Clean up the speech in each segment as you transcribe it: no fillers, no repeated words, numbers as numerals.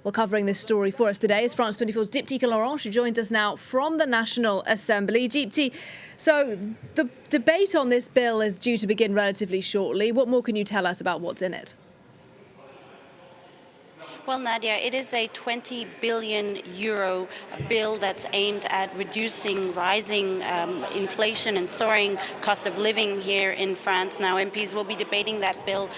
Well, covering this story for us today is France 24's Dheepthika Laurent. She joins us now from the National Assembly. Dheepthi, so the debate on this bill is due to begin relatively shortly. What more can you tell us about what's in it? Well, Nadia, it is a 20 billion euro bill that's aimed at reducing rising inflation and soaring cost of living here in France. Now, MPs will be debating that bill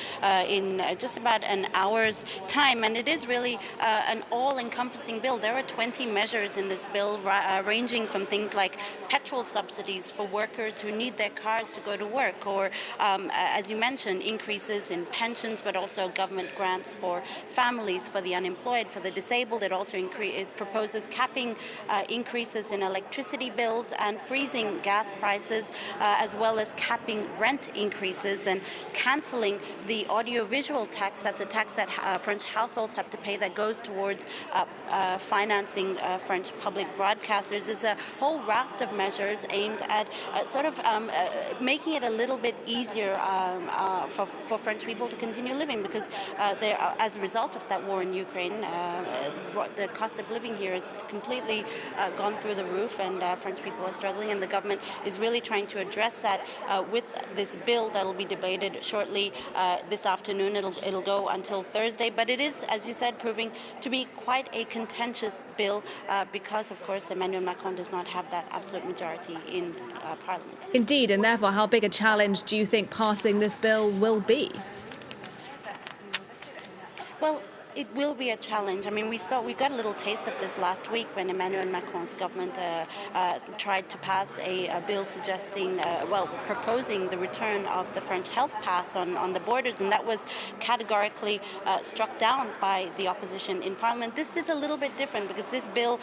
in just about an hour's time, and it is really an all-encompassing bill. There are 20 measures in this bill, ranging from things like petrol subsidies for workers who need their cars to go to work, or, as you mentioned, increases in pensions, but also government grants for families, for the unemployed, for the disabled. It also it proposes capping increases in electricity bills and freezing gas prices, as well as capping rent increases and cancelling the audiovisual tax. That's a tax that French households have to pay that goes towards financing French public broadcasters. It's a whole raft of measures aimed at making it a little bit easier for French people to continue living, because as a result of that war in Ukraine, the cost of living here has completely gone through the roof, and French people are struggling, and the government is really trying to address that with this bill that will be debated shortly this afternoon. It'll go until Thursday, but it is, as you said, proving to be quite a contentious bill because, of course, Emmanuel Macron does not have that absolute majority in Parliament. Indeed, and therefore, how big a challenge do you think passing this bill will be? Well, it will be a challenge. I mean, we got a little taste of this last week when Emmanuel Macron's government tried to pass a bill suggesting, proposing the return of the French health pass on the borders, and that was categorically struck down by the opposition in Parliament. This is a little bit different because this bill,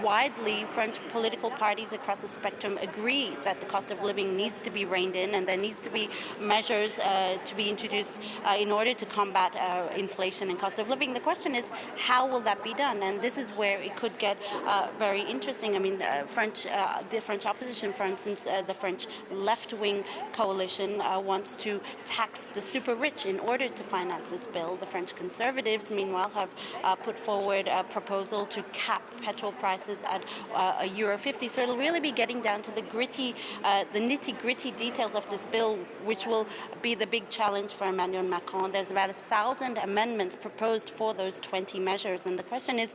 widely, French political parties across the spectrum agree that the cost of living needs to be reined in, and there needs to be measures to be introduced in order to combat inflation and cost of living. The question is, how will that be done? And this is where it could get very interesting. I mean, the French opposition, for instance, the French left-wing coalition wants to tax the super rich in order to finance this bill. The French conservatives, meanwhile, have put forward a proposal to cap petrol prices at €1.50. So it'll really be getting down to the nitty-gritty details of this bill, which will be the big challenge for Emmanuel Macron. There's about 1,000 amendments proposed for those 20 measures, and the question is,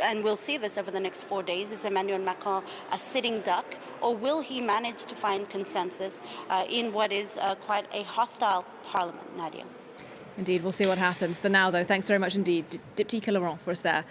and we'll see this over the next 4 days, is Emmanuel Macron a sitting duck, or will he manage to find consensus in what is quite a hostile parliament, Nadia? Indeed, we'll see what happens. For now, though, thanks very much indeed, Dheepthika Laurent, for us there.